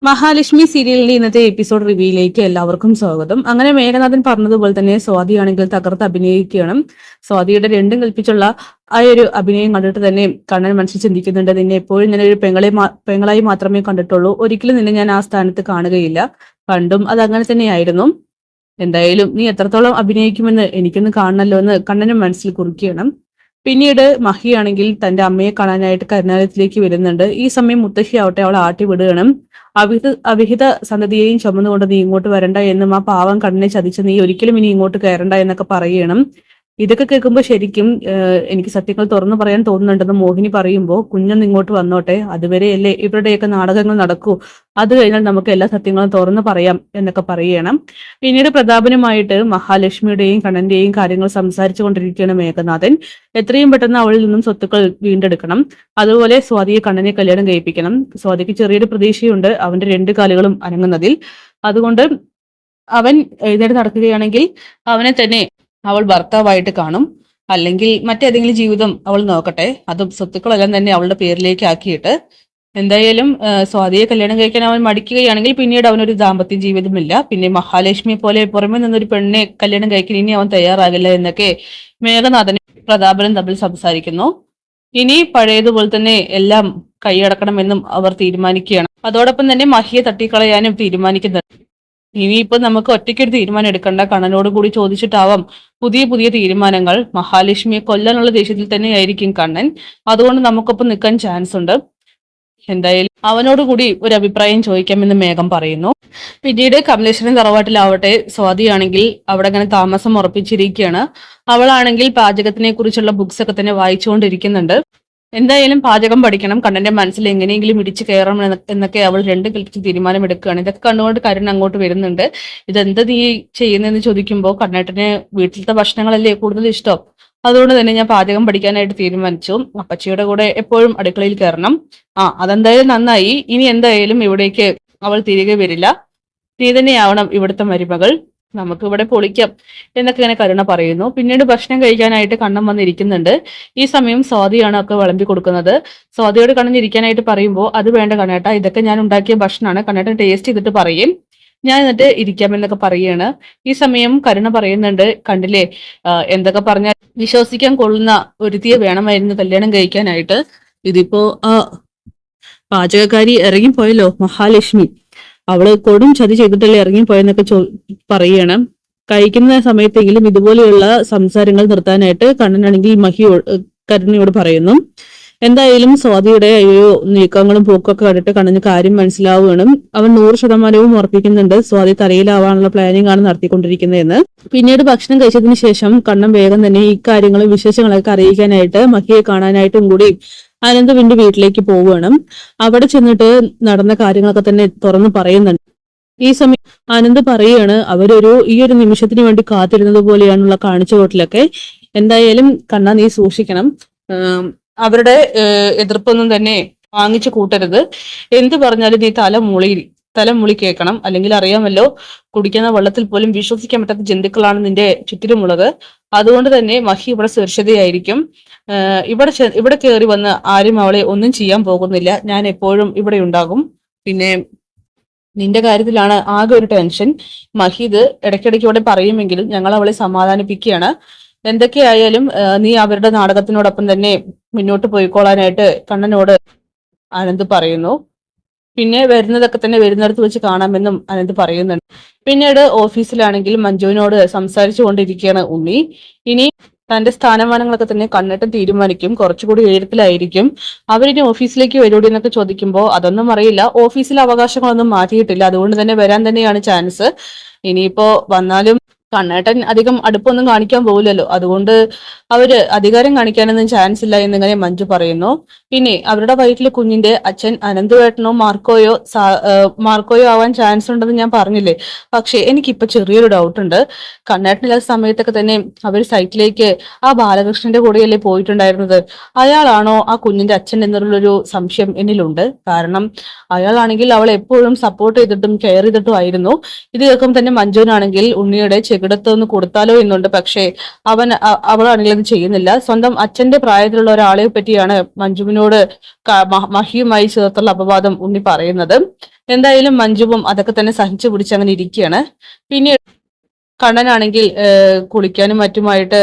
മഹാലക്ഷ്മി സീരിയലിന്റെ ഇന്നത്തെ എപ്പിസോഡ് റിവ്യൂയിലേക്ക് എല്ലാവർക്കും സ്വാഗതം. അങ്ങനെ മേഘനാഥൻ പറഞ്ഞതുപോലെ തന്നെ സ്വാതിയാണെങ്കിൽ തകർത്ത് അഭിനയിക്കുകയാണ്. സ്വാതിയുടെ രണ്ടും കൽപ്പിച്ചുള്ള ആ ഒരു അഭിനയം കണ്ടിട്ട് തന്നെ കണ്ണൻ മനസ്സിൽ ചിന്തിക്കുന്നുണ്ട്, നിന്നെ എപ്പോഴും ഞാൻ ഒരു പെങ്ങളായി മാത്രമേ കണ്ടിട്ടുള്ളൂ, ഒരിക്കലും നിന്നെ ഞാൻ ആ സ്ഥാനത്ത് കാണുകയില്ല. പണ്ടും അത് അങ്ങനെ തന്നെയായിരുന്നു. എന്തായാലും നീ എത്രത്തോളം അഭിനയിക്കുമെന്ന് എനിക്കൊന്ന് കാണണല്ലോ എന്ന് കണ്ണനും മനസ്സിൽ കുറിക്കുകയാണ്. പിന്നീട് മഹിയാണെങ്കിൽ തന്റെ അമ്മയെ കാണാനായിട്ട് കരുനാലയത്തിലേക്ക് വരുന്നുണ്ട്. ഈ സമയം മുത്തശ്ശി ആവട്ടെ അവളെ ആട്ടി വിടുകയാണ്. അവിഹിത സന്തതിയെയും ചുമന്നുകൊണ്ട് നീ ഇങ്ങോട്ട് വരണ്ട എന്നും ആ പാവം കണ്ണിനെ ചതിച്ച് നീ ഒരിക്കലും ഇനി ഇങ്ങോട്ട് കയറണ്ട എന്നൊക്കെ പറയണം. ഇതൊക്കെ കേൾക്കുമ്പോൾ ശരിക്കും എനിക്ക് സത്യങ്ങൾ തുറന്നു പറയാൻ തോന്നുന്നുണ്ടെന്ന് മോഹിനി പറയുമ്പോൾ, കുഞ്ഞൊന്ന് ഇങ്ങോട്ട് വന്നോട്ടെ, അതുവരെയല്ലേ ഇവരുടെയൊക്കെ നാടകങ്ങൾ നടക്കൂ, അത് കഴിഞ്ഞാൽ നമുക്ക് എല്ലാ സത്യങ്ങളും തുറന്നു പറയാം എന്നൊക്കെ പറയണം. പിന്നീട് പ്രതാപനുമായിട്ട് മഹാലക്ഷ്മിയുടെയും കണ്ണന്റെയും കാര്യങ്ങൾ സംസാരിച്ചു കൊണ്ടിരിക്കുകയാണ് മേഘനാഥൻ. എത്രയും പെട്ടെന്ന് അവളിൽ നിന്നും സ്വത്തുക്കൾ വീണ്ടെടുക്കണം, അതുപോലെ സ്വാതിയെ കണ്ണനെ കല്യാണം കഴിപ്പിക്കണം. സ്വാതിക്ക് ചെറിയൊരു പ്രതീക്ഷയുണ്ട് അവന്റെ രണ്ട് കാലുകളും അനങ്ങുന്നതിൽ. അതുകൊണ്ട് അവൻ എഴുന്നേറ്റ് നടക്കുകയാണെങ്കിൽ അവനെ തന്നെ അവൾ ഭർത്താവായിട്ട് കാണും, അല്ലെങ്കിൽ മറ്റേതെങ്കിലും ജീവിതം അവൾ നോക്കട്ടെ, അതും സ്വത്തുക്കളെല്ലാം തന്നെ അവളുടെ പേരിലേക്ക് ആക്കിയിട്ട്. എന്തായാലും സ്വാതിയെ കല്യാണം കഴിക്കാൻ അവൻ മടിക്കുകയാണെങ്കിൽ പിന്നീട് അവനൊരു ദാമ്പത്യ ജീവിതമില്ല. പിന്നെ മഹാലക്ഷ്മിയെ പോലെ പുറമെ നിന്നൊരു പെണ്ണെ കല്യാണം കഴിക്കാൻ ഇനി അവൻ തയ്യാറാകില്ല എന്നൊക്കെ മേഘനാഥനും പ്രതാപനും തമ്മിൽ സംസാരിക്കുന്നു. ഇനി പഴയതുപോലെ തന്നെ എല്ലാം കൈയടക്കണമെന്നും അവർ തീരുമാനിക്കുകയാണ്. അതോടൊപ്പം തന്നെ മഹിയെ തട്ടിക്കളയാനും തീരുമാനിക്കുന്നുണ്ട്. ഇനിയിപ്പോ നമുക്ക് ഒറ്റയ്ക്കൊരു തീരുമാനം എടുക്കണ്ട, കണ്ണനോട് കൂടി ചോദിച്ചിട്ടാവാം പുതിയ പുതിയ തീരുമാനങ്ങൾ. മഹാലക്ഷ്മിയെ കൊല്ലാനുള്ള ദേഷ്യത്തിൽ തന്നെയായിരിക്കും കണ്ണൻ, അതുകൊണ്ട് നമുക്കൊപ്പം നിൽക്കാൻ ചാൻസ് ഉണ്ട്. എന്തായാലും അവനോട് കൂടി ഒരു അഭിപ്രായം ചോദിക്കാമെന്ന് മേഘം പറയുന്നു. പിന്നീട് കമലേശ്വരൻ തറവാട്ടിലാവട്ടെ സ്വാതിയാണെങ്കിൽ അവിടെ അങ്ങനെ താമസം ഉറപ്പിച്ചിരിക്കുകയാണ്. അവളാണെങ്കിൽ പാചകത്തിനെ കുറിച്ചുള്ള ബുക്സ് ഒക്കെ തന്നെ വായിച്ചുകൊണ്ടിരിക്കുന്നുണ്ട്. എന്തായാലും പാചകം പഠിക്കണം, കണ്ണന്റെ മനസ്സിൽ എങ്ങനെയെങ്കിലും ഇടിച്ചു കയറണം എന്നൊക്കെ അവൾ രണ്ടും കൽപ്പിച്ച് തീരുമാനമെടുക്കുകയാണ്. ഇതൊക്കെ കണ്ടുകൊണ്ട് കരുൺ അങ്ങോട്ട് വരുന്നുണ്ട്. ഇതെന്താ നീ ചെയ്യുന്നതെന്ന് ചോദിക്കുമ്പോൾ, കണ്ണേട്ടന് വീട്ടിലത്തെ ഭക്ഷണങ്ങളല്ലേ കൂടുതൽ ഇഷ്ടം, അതുകൊണ്ട് തന്നെ ഞാൻ പാചകം പഠിക്കാനായിട്ട് തീരുമാനിച്ചു. അപ്പച്ചിയുടെ കൂടെ എപ്പോഴും അടുക്കളയിൽ കയറണം. അതെന്തായാലും നന്നായി. ഇനി എന്തായാലും ഇവിടേക്ക് അവൾ തിരികെ വരില്ല, നീ തന്നെയാവണം ഇവിടുത്തെ മരുമകൾ, നമുക്ക് ഇവിടെ പൊളിക്കാം എന്നൊക്കെ ഇങ്ങനെ കരുണ പറയുന്നു. പിന്നീട് ഭക്ഷണം കഴിക്കാനായിട്ട് കണ്ണൻ വന്നിരിക്കുന്നുണ്ട്. ഈ സമയം സ്വാതിയാണ് ഒക്കെ വിളമ്പി കൊടുക്കുന്നത്. സ്വാതിയോട് കണ്ണൻ ഇരിക്കാനായിട്ട് പറയുമ്പോൾ, അത് വേണ്ട കണ്ണേട്ട, ഇതൊക്കെ ഞാൻ ഉണ്ടാക്കിയ ഭക്ഷണമാണ്, കണ്ണേട്ടൻ ടേസ്റ്റ് ചെയ്തിട്ട് പറയും, ഞാൻ എന്നിട്ട് ഇരിക്കാമെന്നൊക്കെ പറയുകയാണ്. ഈ സമയം കരുണ പറയുന്നുണ്ട്, കണ്ടില്ലേ എന്തൊക്കെ പറഞ്ഞാൽ വിശ്വസിക്കാൻ കൊള്ളുന്ന ഒരുത്തിയെ വേണമായിരുന്നു കല്യാണം കഴിക്കാനായിട്ട്, ഇതിപ്പോ പാചകക്കാരി ഇറങ്ങിപ്പോയല്ലോ മഹാലക്ഷ്മി, അവള് കൊടും ചതി ചെയ്തിട്ടല്ലേ ഇറങ്ങിപ്പോയെന്നൊക്കെ പറയണം. കഴിക്കുന്ന സമയത്തെങ്കിലും ഇതുപോലെയുള്ള സംസാരങ്ങൾ നിർത്താനായിട്ട് കണ്ണനാണെങ്കിൽ കരുണയോട് പറയുന്നു. എന്തായാലും സ്വാതിയുടെ ഒരു നീക്കങ്ങളും പോക്കൊക്കെ കണ്ടിട്ട് കണ്ണന് കാര്യം മനസ്സിലാവുകയാണ്. അവൻ 100% ഉറപ്പിക്കുന്നുണ്ട് സ്വാതി തലയിലാവാനുള്ള പ്ലാനിങ് ആണ് നടത്തിക്കൊണ്ടിരിക്കുന്നതെന്ന്. പിന്നീട് ഭക്ഷണം കഴിച്ചതിന് ശേഷം കണ്ണൻ വേഗം തന്നെ ഈ കാര്യങ്ങളും വിശേഷങ്ങളൊക്കെ അറിയിക്കാനായിട്ട് മഹിയെ കാണാനായിട്ടും കൂടി അനന്തുവിന്റെ വീട്ടിലേക്ക് പോവുകയാണ്. അവിടെ ചെന്നിട്ട് നടന്ന കാര്യങ്ങളൊക്കെ തന്നെ തുറന്നു പറയുന്നുണ്ട്. ഈ സമയം ആനന്ദ് പറയുകയാണ്, ഈ ഒരു നിമിഷത്തിന് വേണ്ടി കാത്തിരുന്നത് പോലെയാണുള്ള കാണിച്ചുകൂട്ടലൊക്കെ. എന്തായാലും കണ്ണ നീ സൂക്ഷിക്കണം, അവരുടെ എതിർപ്പൊന്നും തന്നെ വാങ്ങിച്ചു കൂട്ടരുത്, എന്ത് പറഞ്ഞാലും നീ തലമുളി കേൾക്കണം, അല്ലെങ്കിൽ അറിയാമല്ലോ കുടിക്കുന്ന വെള്ളത്തിൽ പോലും വിശ്വസിക്കാൻ പറ്റാത്ത ജന്തുക്കളാണ് നിന്റെ ചുറ്റിലുമുള്ളത്. അതുകൊണ്ട് തന്നെ മഹി ഇവിടെ സുരക്ഷിതയായിരിക്കും. ഇവിടെ കയറി വന്ന് ആരും അവളെ ഒന്നും ചെയ്യാൻ പോകുന്നില്ല, ഞാൻ എപ്പോഴും ഇവിടെ ഉണ്ടാകും. പിന്നെ നിന്റെ കാര്യത്തിലാണ് ആകെ ഒരു ടെൻഷൻ, മഹീദ് ഇടയ്ക്കിടയ്ക്ക് ഇവിടെ പറയുമെങ്കിലും ഞങ്ങൾ അവളെ സമാധാനിപ്പിക്കുകയാണ്. എന്തൊക്കെയായാലും നീ അവരുടെ നാടകത്തിനോടൊപ്പം തന്നെ മുന്നോട്ട് പോയിക്കോളാനായിട്ട് കണ്ണനോട് ആനന്ദ് പറയുന്നു. പിന്നെ വരുന്നതൊക്കെ തന്നെ വരുന്നിടത്ത് വെച്ച് കാണാമെന്നും അനന്ത് പറയുന്നുണ്ട്. പിന്നീട് ഓഫീസിലാണെങ്കിൽ മഞ്ജുവിനോട് സംസാരിച്ചു കൊണ്ടിരിക്കുകയാണ് ഉണ്ണി. ഇനി തന്റെ സ്ഥാനമാനങ്ങളൊക്കെ തന്നെ കണ്ണേട്ടൻ തീരുമാനിക്കും, കുറച്ചുകൂടി ഉയരത്തിലായിരിക്കും. അവരിനി ഓഫീസിലേക്ക് വരൂടി എന്നൊക്കെ ചോദിക്കുമ്പോൾ അതൊന്നും അറിയില്ല, ഓഫീസിലെ അവകാശങ്ങളൊന്നും മാറ്റിയിട്ടില്ല, അതുകൊണ്ട് തന്നെ വരാൻ തന്നെയാണ് ചാൻസ്. ഇനിയിപ്പോ വന്നാലും കണ്ണേട്ടൻ അധികം അടുപ്പൊന്നും കാണിക്കാൻ പോകില്ലല്ലോ, അതുകൊണ്ട് അവര് അധികാരം കാണിക്കാനൊന്നും ചാൻസ് ഇല്ല എന്നിങ്ങനെ മഞ്ജു പറയുന്നു. പിന്നെ അവരുടെ വയറ്റിലെ കുഞ്ഞിന്റെ അച്ഛൻ അനന്തുവേട്ടനോ മാർക്കോയോ ആവാൻ ചാൻസ് ഉണ്ടെന്ന് ഞാൻ പറഞ്ഞില്ലേ, പക്ഷെ എനിക്കിപ്പോ ചെറിയൊരു ഡൗട്ട് ഉണ്ട്. കണ്ണേട്ടനില്ലാത്ത സമയത്തൊക്കെ തന്നെ അവർ സൈറ്റിലേക്ക് ആ ബാലകൃഷ്ണന്റെ കൂടെയല്ലേ പോയിട്ടുണ്ടായിരുന്നത്, അയാളാണോ ആ കുഞ്ഞിന്റെ അച്ഛൻ എന്നുള്ളൊരു സംശയം എന്നിലുണ്ട്. കാരണം അയാളാണെങ്കിൽ അവളെ എപ്പോഴും സപ്പോർട്ട് ചെയ്തിട്ടും കെയർ ചെയ്തിട്ടും ആയിരുന്നു. ഇത് കേൾക്കുമ്പോൾ തന്നെ മഞ്ജുവിനാണെങ്കിൽ ഉണ്ണിയുടെ ചെകിടത്തൊന്ന് കൊടുത്താലോ എന്നുണ്ട്. പക്ഷേ അവളാണെങ്കിൽ അത് ചെയ്യുന്നില്ല. സ്വന്തം അച്ഛന്റെ പ്രായത്തിലുള്ള ഒരാളെ പറ്റിയാണ് മഞ്ജുവിനോട് മഹിയുമായി ചേർത്തുള്ള അപവാദം ഉണ്ണി പറയുന്നത്. എന്തായാലും മഞ്ജുവും അതൊക്കെ തന്നെ സഹിച്ചു പിടിച്ച് അങ്ങനെ ഇരിക്കുകയാണ്. പിന്നീട് കണ്ണനാണെങ്കിൽ കുളിക്കാനും മറ്റുമായിട്ട്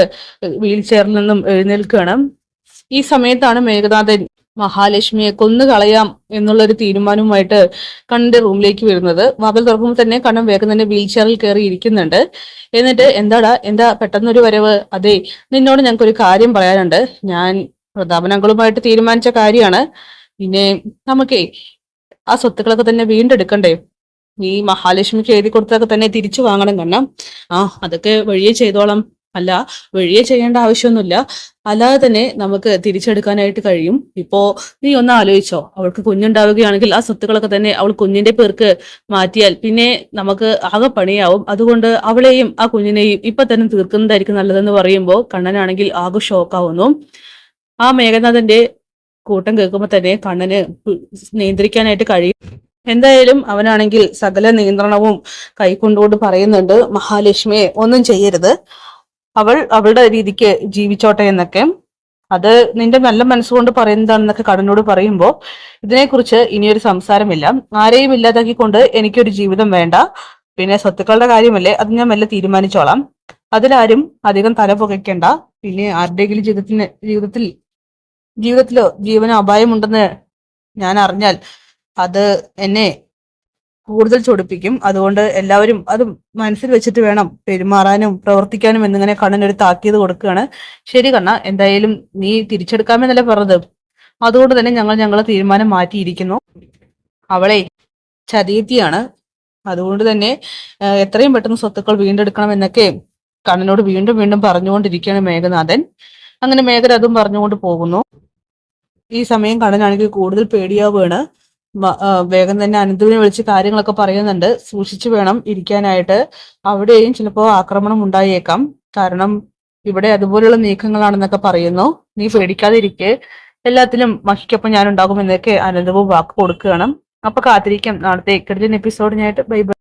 വീൽ ചെയറിൽ നിന്നും എഴുന്നേൽക്കുകയാണ്. ഈ സമയത്താണ് മേഘനാഥൻ മഹാലക്ഷ്മിയെ കൊന്നു കളയാം എന്നുള്ളൊരു തീരുമാനവുമായിട്ട് കണ്ണന്റെ റൂമിലേക്ക് വരുന്നത്. വാതിൽ തുറക്കുമ്പോൾ തന്നെ കണ്ണൻ വേഗം തന്നെ വീൽ ചെയറിൽ കയറി ഇരിക്കുന്നുണ്ട്. എന്നിട്ട് എന്താ പെട്ടെന്നൊരു വരവ്? അതെ, നിന്നോട് ഞങ്ങൾക്കൊരു കാര്യം പറയാനുണ്ട്. ഞാൻ പ്രതാപനങ്ങളുമായിട്ട് തീരുമാനിച്ച കാര്യമാണ്. പിന്നെ നമുക്കേ ആ സ്വത്തുക്കളൊക്കെ തന്നെ വീണ്ടെടുക്കണ്ടേ? ഈ മഹാലക്ഷ്മിക്ക് എഴുതി കൊടുത്തൊക്കെ തന്നെ തിരിച്ചു വാങ്ങണം കണ്ണ. അതൊക്കെ വഴിയെ ചെയ്തോളാം. അല്ല, വഴിയെ ചെയ്യേണ്ട ആവശ്യമൊന്നുമില്ല. അല്ലാതെ തന്നെ നമുക്ക് തിരിച്ചെടുക്കാനായിട്ട് കഴിയും. ഇപ്പോ നീ ഒന്ന് ആലോചിച്ചോ, അവൾക്ക് കുഞ്ഞുണ്ടാവുകയാണെങ്കിൽ ആ സ്വത്തുക്കളൊക്കെ തന്നെ അവൾ കുഞ്ഞിന്റെ പേർക്ക് മാറ്റിയാൽ പിന്നെ നമുക്ക് ആകെ പണിയാവും. അതുകൊണ്ട് അവളെയും ആ കുഞ്ഞിനെയും ഇപ്പൊ തന്നെ തീർക്കുന്നതായിരിക്കും നല്ലതെന്ന് പറയുമ്പോൾ കണ്ണനാണെങ്കിൽ ആകെ ഷോക്കാവുന്നു. ആ മേഘനാഥന്റെ കൂട്ടം കേൾക്കുമ്പോൾ തന്നെ കണ്ണന് നിയന്ത്രിക്കാനായിട്ട് കഴിയും. എന്തായാലും അവനാണെങ്കിൽ സകല നിയന്ത്രണവും കൈക്കൊണ്ടുകൊണ്ട് പറയുന്നുണ്ട്, മഹാലക്ഷ്മിയെ ഒന്നും ചെയ്യരുത്, അവളുടെ രീതിക്ക് ജീവിച്ചോട്ടെ എന്നൊക്കെ. അത് നിന്റെ നല്ല മനസ്സുകൊണ്ട് പറയുന്നതാണെന്നൊക്കെ കണ്ണനോട് പറയുമ്പോൾ ഇതിനെക്കുറിച്ച് ഇനിയൊരു സംസാരമില്ല. ആരെയും ഇല്ലാതാക്കിക്കൊണ്ട് എനിക്കൊരു ജീവിതം വേണ്ട. പിന്നെ സ്വത്തുക്കളുടെ കാര്യമല്ലേ, അത് ഞാൻ മെല്ലെ തീരുമാനിച്ചോളാം. അതിലാരും അധികം തല പുകയ്ക്കണ്ട. പിന്നെ ആരുടെയെങ്കിലും ജീവിതത്തിലോ ജീവനോ അപായമുണ്ടെന്ന് ഞാൻ അറിഞ്ഞാൽ അത് എന്നെ കൂടുതൽ ചൊടിപ്പിക്കും. അതുകൊണ്ട് എല്ലാവരും അത് മനസ്സിൽ വെച്ചിട്ട് വേണം പെരുമാറാനും പ്രവർത്തിക്കാനും എന്നിങ്ങനെ കണ്ണൻ ഒരു താക്കീത് കൊടുക്കുകയാണ്. ശരി കണ്ണ, എന്തായാലും നീ തിരിച്ചെടുക്കാമെന്നല്ലേ പറഞ്ഞത്, അതുകൊണ്ട് തന്നെ ഞങ്ങളെ തീരുമാനം മാറ്റിയിരിക്കുന്നു. അവളെ ചതിയത്തിയാണ്, അതുകൊണ്ട് തന്നെ എത്രയും പെട്ടെന്ന് സ്വത്തുക്കൾ വീണ്ടെടുക്കണം എന്നൊക്കെ കണ്ണനോട് വീണ്ടും വീണ്ടും പറഞ്ഞുകൊണ്ടിരിക്കുകയാണ് മേഘനാഥൻ. അങ്ങനെ മേഘൻ അതും പറഞ്ഞുകൊണ്ട് പോകുന്നു. ഈ സമയം കണ്ണനാണെങ്കിൽ കൂടുതൽ പേടിയാവുകയാണ്. വേഗം തന്നെ അനന്തുവിനെ വിളിച്ച് കാര്യങ്ങളൊക്കെ പറയുന്നുണ്ട്. സൂക്ഷിച്ചു വേണം ഇരിക്കാനായിട്ട്, അവിടെയും ചിലപ്പോൾ ആക്രമണം ഉണ്ടായേക്കാം. കാരണം ഇവിടെ അതുപോലെയുള്ള നീക്കങ്ങളാണെന്നൊക്കെ പറയുന്നു. നീ പേടിക്കാതെ ഇരിക്കെ, എല്ലാത്തിലും മഹിക്കൊപ്പം ഞാൻ ഉണ്ടാകും എന്നൊക്കെ അനന്തവും വാക്ക് കൊടുക്കുകയാണ്. അപ്പൊ കാത്തിരിക്കാം നാളത്തെ കിടിലൻ എപ്പിസോഡിനായിട്ട്. Bye bye.